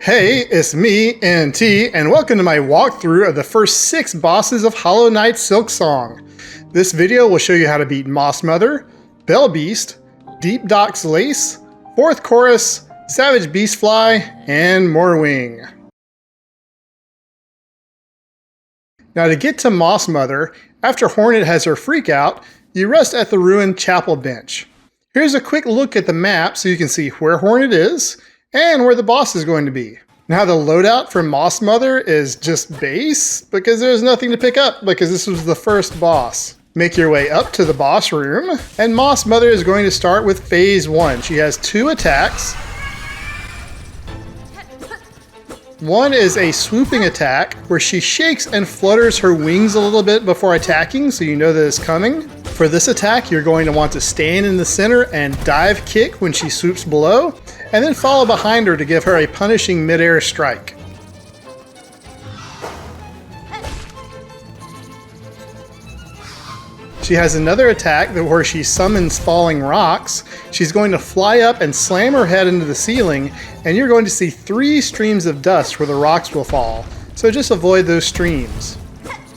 Hey, it's me, NT, and welcome to my walkthrough of the first 6 bosses of Hollow Knight Silksong. This video will show you how to beat Moss Mother, Bell Beast, Deep Docks Lace, 4th Chorus, Savage Beastfly, and Moorwing. Now to get to Moss Mother, after Hornet has her freak out, you rest at the ruined chapel bench. Here's a quick look at the map so you can see where Hornet is, and where the boss is going to be. Now the loadout for Moss Mother is just base, because there's nothing to pick up, because this was the first boss. Make your way up to the boss room, and Moss Mother is going to start with phase 1. She has 2 attacks. One is a swooping attack, where she shakes and flutters her wings a little bit before attacking, so you know that it's coming. For this attack, you're going to want to stand in the center and dive kick when she swoops below, and then follow behind her to give her a punishing mid-air strike. She has another attack where she summons falling rocks. She's going to fly up and slam her head into the ceiling, and you're going to see 3 streams of dust where the rocks will fall, so just avoid those streams.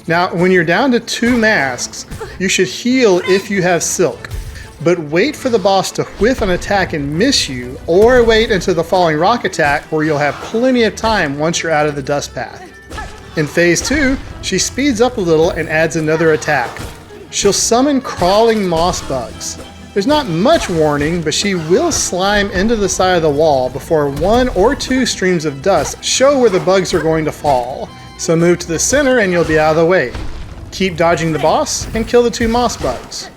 Now, when you're down to 2 masks, you should heal if you have Silk, but wait for the boss to whiff an attack and miss you, or wait until the falling rock attack where you'll have plenty of time once you're out of the dust path. In phase 2, she speeds up a little and adds another attack. She'll summon crawling moss bugs. There's not much warning, but she will slime into the side of the wall before 1 or 2 streams of dust show where the bugs are going to fall. So move to the center and you'll be out of the way. Keep dodging the boss and kill the 2 moss bugs.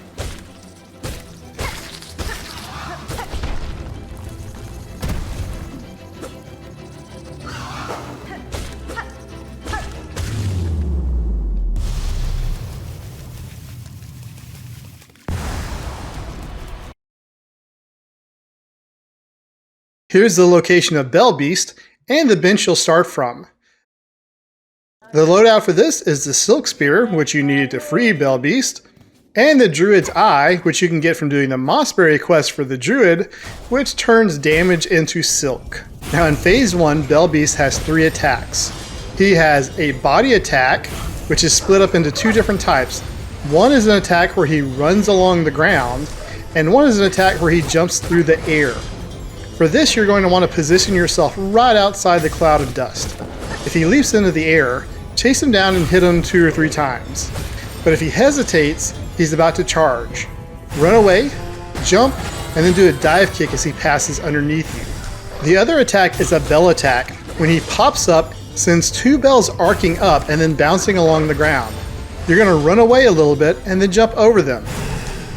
Here's the location of Bell Beast and the bench you'll start from. The loadout for this is the Silk Spear, which you needed to free Bell Beast, and the Druid's Eye, which you can get from doing the Mossberry quest for the Druid, which turns damage into silk. Now in phase 1, Bell Beast has 3 attacks. He has a body attack, which is split up into 2 different types. One is an attack where he runs along the ground, and one is an attack where he jumps through the air. For this, you're going to want to position yourself right outside the cloud of dust. If he leaps into the air, chase him down and hit him 2 or 3 times. But if he hesitates, he's about to charge. Run away, jump, and then do a dive kick as he passes underneath you. The other attack is a bell attack. When he pops up, sends 2 bells arcing up and then bouncing along the ground. You're going to run away a little bit and then jump over them.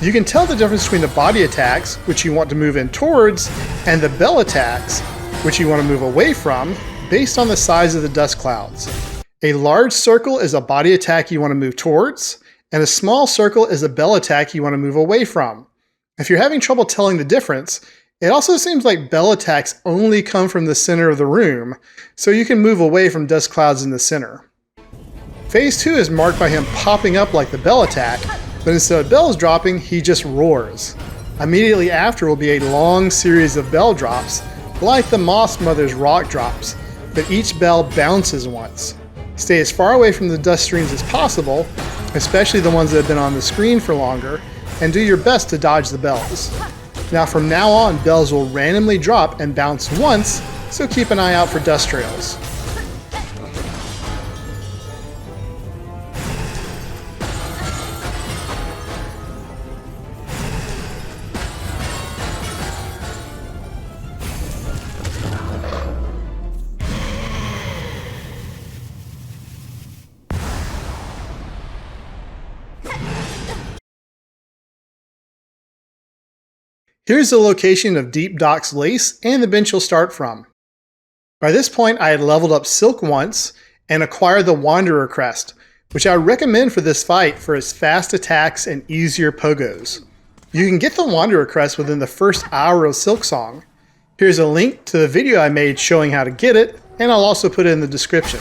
You can tell the difference between the body attacks, which you want to move in towards, and the bell attacks, which you want to move away from, based on the size of the dust clouds. A large circle is a body attack you want to move towards, and a small circle is a bell attack you want to move away from. If you're having trouble telling the difference, it also seems like bell attacks only come from the center of the room, so you can move away from dust clouds in the center. Phase 2 is marked by him popping up like the bell attack, but instead of bells dropping, he just roars. Immediately after will be a long series of bell drops, like the Moss Mother's rock drops, but each bell bounces once. Stay as far away from the dust streams as possible, especially the ones that have been on the screen for longer, and do your best to dodge the bells. Now from now on, bells will randomly drop and bounce once, so keep an eye out for dust trails. Here's the location of Deep Docks Lace and the bench you'll start from. By this point, I had leveled up Silk once and acquired the Wanderer Crest, which I recommend for this fight for its fast attacks and easier pogos. You can get the Wanderer Crest within the first hour of Silksong. Here's a link to the video I made showing how to get it, and I'll also put it in the description.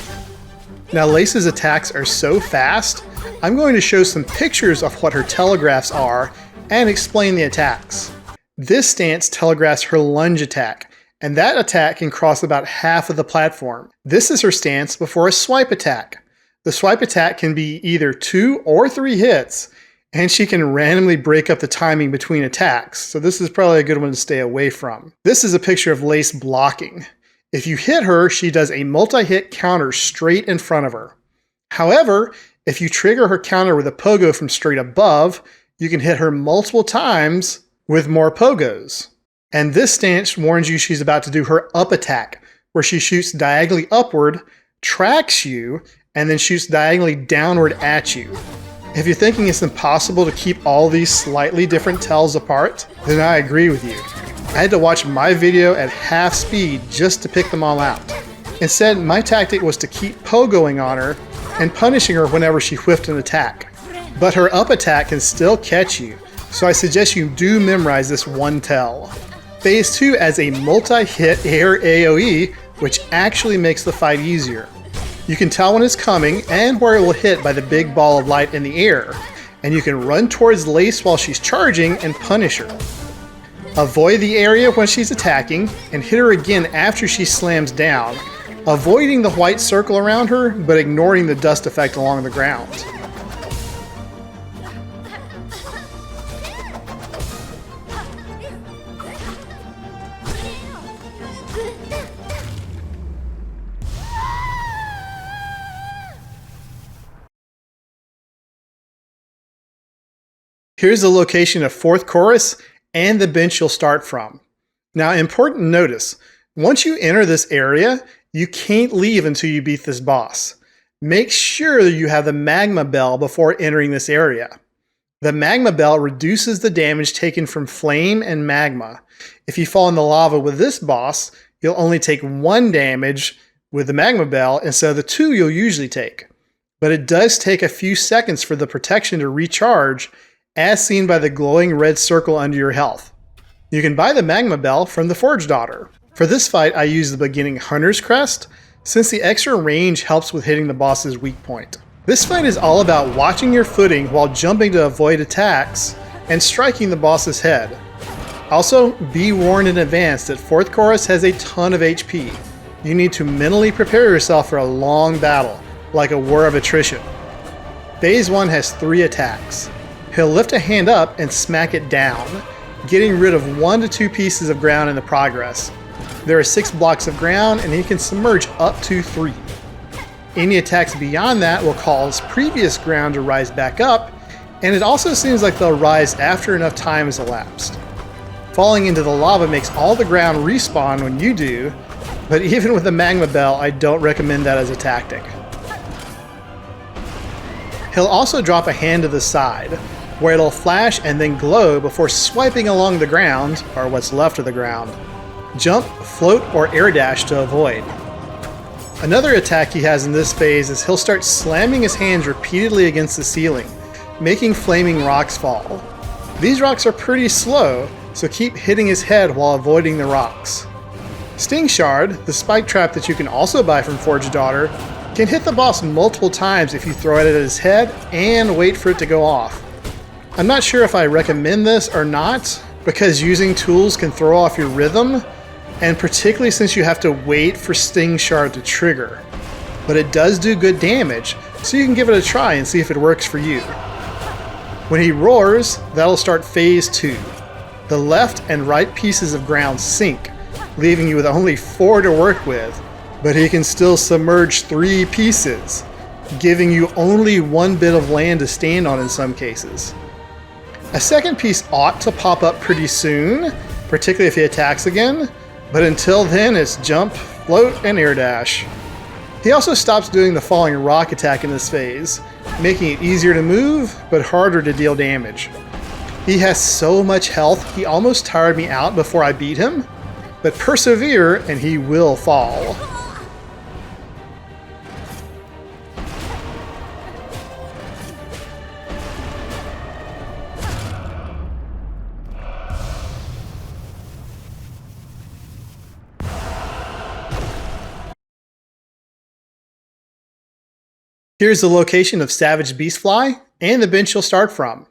Now Lace's attacks are so fast, I'm going to show some pictures of what her telegraphs are and explain the attacks. This stance telegraphs her lunge attack, and that attack can cross about half of the platform. This is her stance before a swipe attack. The swipe attack can be either 2 or 3 hits, and she can randomly break up the timing between attacks, so this is probably a good one to stay away from. This is a picture of Lace blocking. If you hit her, she does a multi-hit counter straight in front of her. However, if you trigger her counter with a pogo from straight above, you can hit her multiple times with more pogos. And this stance warns you she's about to do her up attack, where she shoots diagonally upward, tracks you, and then shoots diagonally downward at you. If you're thinking it's impossible to keep all these slightly different tells apart, then I agree with you. I had to watch my video at half speed just to pick them all out. Instead, my tactic was to keep pogoing on her and punishing her whenever she whiffed an attack. But her up attack can still catch you, so I suggest you do memorize this one tell. Phase 2 adds a multi-hit air AoE, which actually makes the fight easier. You can tell when it's coming and where it will hit by the big ball of light in the air, and you can run towards Lace while she's charging and punish her. Avoid the area when she's attacking, and hit her again after she slams down, avoiding the white circle around her, but ignoring the dust effect along the ground. Here's the location of 4th chorus and the bench you'll start from. Now, important notice, once you enter this area, you can't leave until you beat this boss. Make sure you have the magma bell before entering this area. The magma bell reduces the damage taken from flame and magma. If you fall in the lava with this boss, you'll only take 1 damage with the magma bell instead of the 2 you'll usually take. But it does take a few seconds for the protection to recharge, as seen by the glowing red circle under your health. You can buy the magma bell from the Forge Daughter. For this fight, I use the beginning Hunter's Crest, since the extra range helps with hitting the boss's weak point. This fight is all about watching your footing while jumping to avoid attacks and striking the boss's head. Also, be warned in advance that 4th chorus has a ton of HP. You need to mentally prepare yourself for a long battle, like a war of attrition. Phase 1 has 3 attacks. He'll lift a hand up and smack it down, getting rid of 1 to 2 pieces of ground in the progress. There are 6 blocks of ground, and he can submerge up to 3. Any attacks beyond that will cause previous ground to rise back up, and it also seems like they'll rise after enough time has elapsed. Falling into the lava makes all the ground respawn when you do, but even with the magma bell, I don't recommend that as a tactic. He'll also drop a hand to the side, where it'll flash and then glow before swiping along the ground, or what's left of the ground. Jump, float, or air dash to avoid. Another attack he has in this phase is he'll start slamming his hands repeatedly against the ceiling, making flaming rocks fall. These rocks are pretty slow, so keep hitting his head while avoiding the rocks. Sting Shard, the spike trap that you can also buy from Forge Daughter, can hit the boss multiple times if you throw it at his head and wait for it to go off. I'm not sure if I recommend this or not, because using tools can throw off your rhythm, and particularly since you have to wait for Sting Shard to trigger. But it does do good damage, so you can give it a try and see if it works for you. When he roars, that'll start phase 2. The left and right pieces of ground sink, leaving you with only 4 to work with, but he can still submerge 3 pieces, giving you only 1 bit of land to stand on in some cases. A second piece ought to pop up pretty soon, particularly if he attacks again, but until then it's jump, float, and air dash. He also stops doing the falling rock attack in this phase, making it easier to move, but harder to deal damage. He has so much health, he almost tired me out before I beat him, but persevere and he will fall. Here's the location of Savage Beastfly and the bench you'll start from.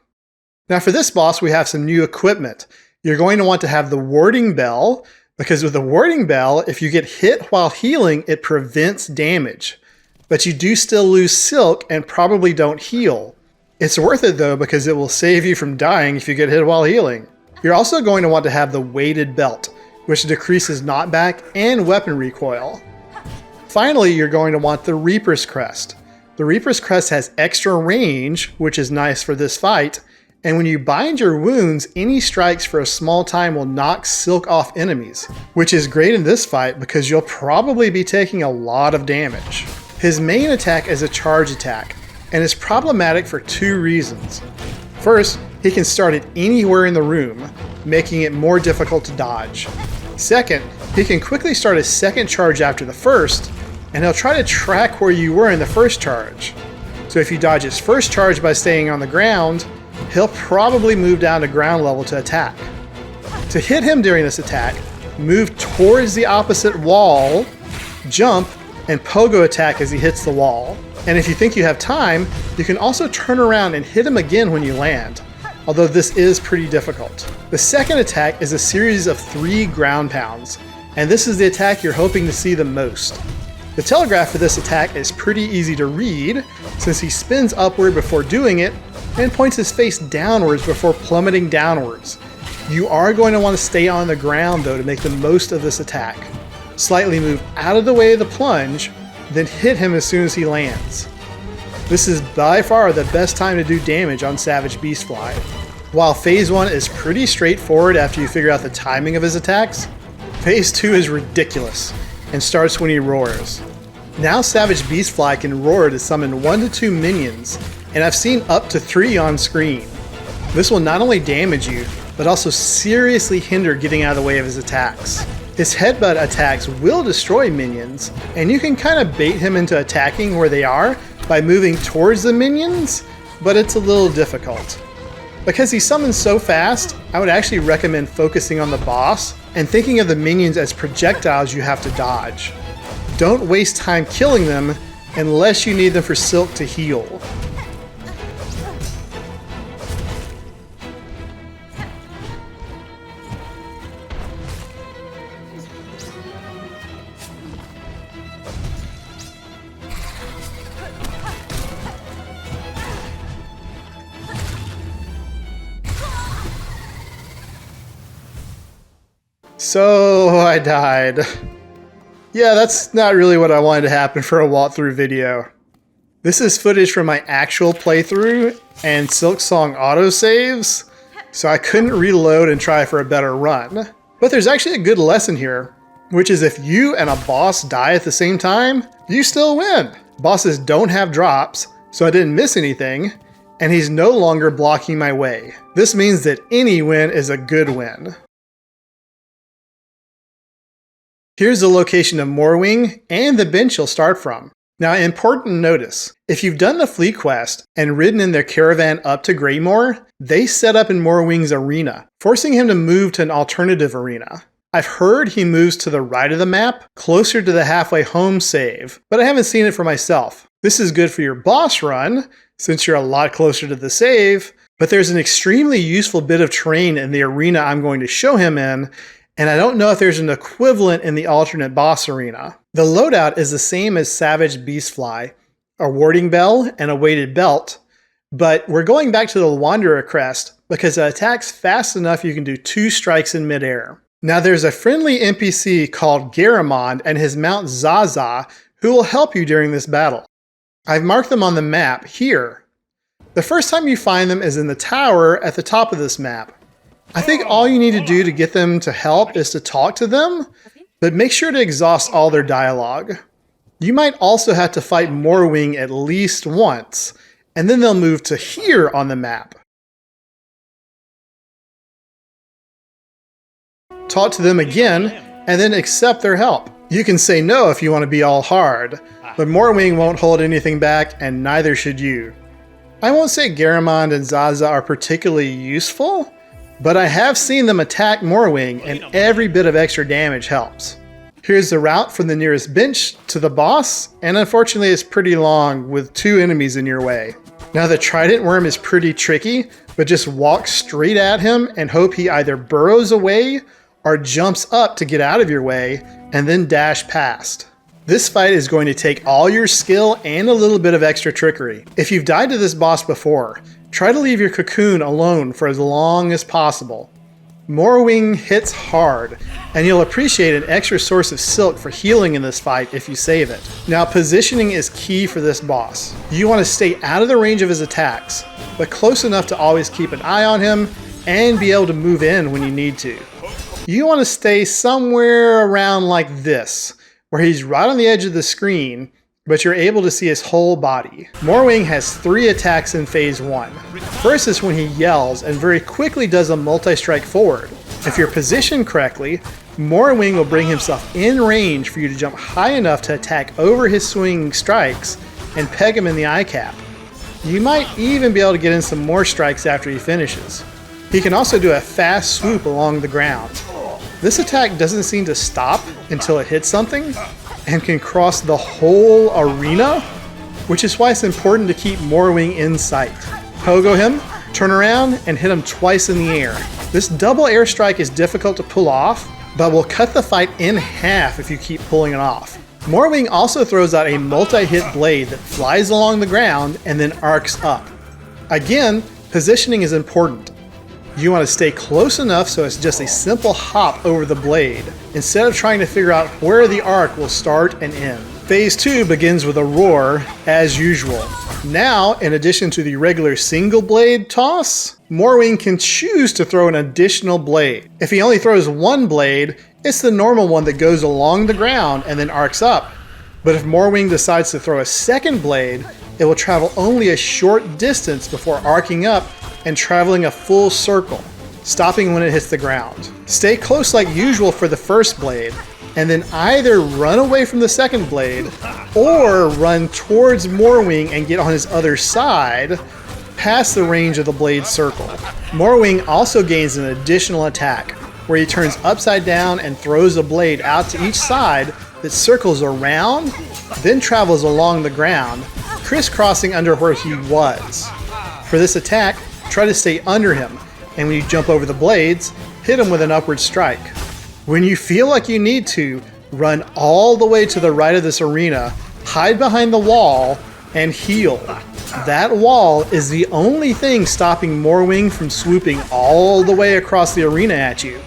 Now for this boss we have some new equipment. You're going to want to have the warding bell, Because with the warding bell, if you get hit while healing, it prevents damage. But you do still lose silk and probably don't heal. It's worth it though because it will save you from dying if you get hit while healing. You're also going to want to have the weighted belt, which decreases knockback and weapon recoil. Finally, you're going to want the Reaper's Crest. The Reaper's Crest has extra range, which is nice for this fight, and when you bind your wounds, any strikes for a small time will knock silk off enemies, which is great in this fight because you'll probably be taking a lot of damage. His main attack is a charge attack, and is problematic for two reasons. First, he can start it anywhere in the room, making it more difficult to dodge. Second, he can quickly start a second charge after the first, and he'll try to track where you were in the first charge. So if you dodge his first charge by staying on the ground, he'll probably move down to ground level to attack. To hit him during this attack, move towards the opposite wall, jump, and pogo attack as he hits the wall. And if you think you have time, you can also turn around and hit him again when you land, although this is pretty difficult. The second attack is a series of 3 ground pounds, and this is the attack you're hoping to see the most. The telegraph for this attack is pretty easy to read, since he spins upward before doing it, and points his face downwards before plummeting downwards. You are going to want to stay on the ground though to make the most of this attack. Slightly move out of the way of the plunge, then hit him as soon as he lands. This is by far the best time to do damage on Savage Beastfly. While Phase 1 is pretty straightforward after you figure out the timing of his attacks, Phase 2 is ridiculous and starts when he roars. Now Savage Beastfly can roar to summon 1 to 2 minions, and I've seen up to 3 on screen. This will not only damage you, but also seriously hinder getting out of the way of his attacks. His headbutt attacks will destroy minions, and you can kind of bait him into attacking where they are by moving towards the minions, but it's a little difficult. Because he summons so fast, I would actually recommend focusing on the boss and thinking of the minions as projectiles you have to dodge. Don't waste time killing them unless you need them for silk to heal. So I died. Yeah, that's not really what I wanted to happen for a walkthrough video. This is footage from my actual playthrough and Silksong autosaves, so I couldn't reload and try for a better run. But there's actually a good lesson here, which is if you and a boss die at the same time, you still win. Bosses don't have drops, so I didn't miss anything, and he's no longer blocking my way. This means that any win is a good win. Here's the location of Moorwing and the bench you'll start from. Now, important notice, if you've done the fleet quest and ridden in their caravan up to Greymoor, they set up in Moorwing's arena, forcing him to move to an alternative arena. I've heard he moves to the right of the map, closer to the halfway home save, but I haven't seen it for myself. This is good for your boss run, since you're a lot closer to the save, but there's an extremely useful bit of terrain in the arena I'm going to show him in, and I don't know if there's an equivalent in the alternate boss arena. The loadout is the same as Savage Beastfly, a warding bell and a weighted belt, but we're going back to the Wanderer crest because it attacks fast enough you can do 2 strikes in midair. Now there's a friendly NPC called Garamond and his mount Zaza who will help you during this battle. I've marked them on the map here. The first time you find them is in the tower at the top of this map. I think all you need to do to get them to help is to talk to them, but make sure to exhaust all their dialogue. You might also have to fight Moorwing at least once, and then they'll move to here on the map. Talk to them again, and then accept their help. You can say no if you want to be all hard, but Moorwing won't hold anything back, and neither should you. I won't say Garamond and Zaza are particularly useful, but I have seen them attack Moorwing, and every bit of extra damage helps. Here's the route from the nearest bench to the boss, and unfortunately it's pretty long with 2 enemies in your way. Now the trident worm is pretty tricky, but just walk straight at him and hope he either burrows away or jumps up to get out of your way, and then dash past. This fight is going to take all your skill and a little bit of extra trickery. If you've died to this boss before, try to leave your cocoon alone for as long as possible. Moorwing hits hard, and you'll appreciate an extra source of silk for healing in this fight if you save it. Now, positioning is key for this boss. You want to stay out of the range of his attacks, but close enough to always keep an eye on him and be able to move in when you need to. You want to stay somewhere around like this, where he's right on the edge of the screen, but you're able to see his whole body. Moorwing has 3 attacks in phase 1. First is when he yells and very quickly does a multi-strike forward. If you're positioned correctly, Moorwing will bring himself in range for you to jump high enough to attack over his swinging strikes and peg him in the eye cap. You might even be able to get in some more strikes after he finishes. He can also do a fast swoop along the ground. This attack doesn't seem to stop until it hits something, and can cross the whole arena, which is why it's important to keep Moorwing in sight. Pogo him, turn around, and hit him twice in the air. This double airstrike is difficult to pull off, but will cut the fight in half if you keep pulling it off. Moorwing also throws out a multi-hit blade that flies along the ground and then arcs up. Again, positioning is important. You want to stay close enough so it's just a simple hop over the blade, instead of trying to figure out where the arc will start and end. Phase 2 begins with a roar, as usual. Now, in addition to the regular single blade toss, Moorwing can choose to throw an additional blade. If he only throws one blade, it's the normal one that goes along the ground and then arcs up. But if Moorwing decides to throw a second blade, it will travel only a short distance before arcing up and traveling a full circle, stopping when it hits the ground. Stay close like usual for the first blade, and then either run away from the second blade, or run towards Moorwing and get on his other side, past the range of the blade's circle. Moorwing also gains an additional attack, where he turns upside down and throws a blade out to each side that circles around, then travels along the ground, crisscrossing under where he was. For this attack, try to stay under him, and when you jump over the blades, hit him with an upward strike. When you feel like you need to, run all the way to the right of this arena, hide behind the wall, and heal. That wall is the only thing stopping Moorwing from swooping all the way across the arena at you.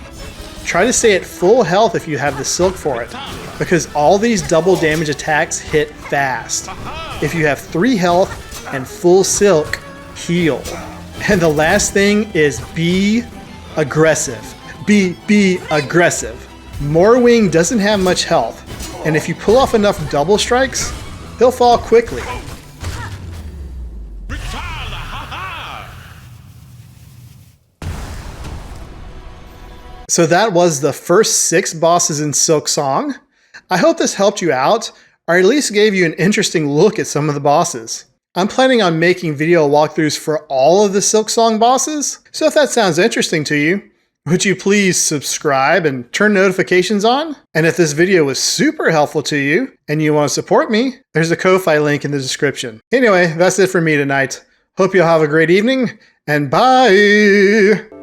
Try to stay at full health if you have the silk for it, because all these double damage attacks hit fast. If you have 3 health and full silk, heal. And the last thing is be aggressive. Be aggressive. Moorwing doesn't have much health, and if you pull off enough double strikes, he'll fall quickly. So that was the first 6 bosses in Silksong. I hope this helped you out, or at least gave you an interesting look at some of the bosses. I'm planning on making video walkthroughs for all of the Silksong bosses, so if that sounds interesting to you, would you please subscribe and turn notifications on? And if this video was super helpful to you, and you want to support me, there's a Ko-Fi link in the description. Anyway, that's it for me tonight. Hope you'll have a great evening, and bye!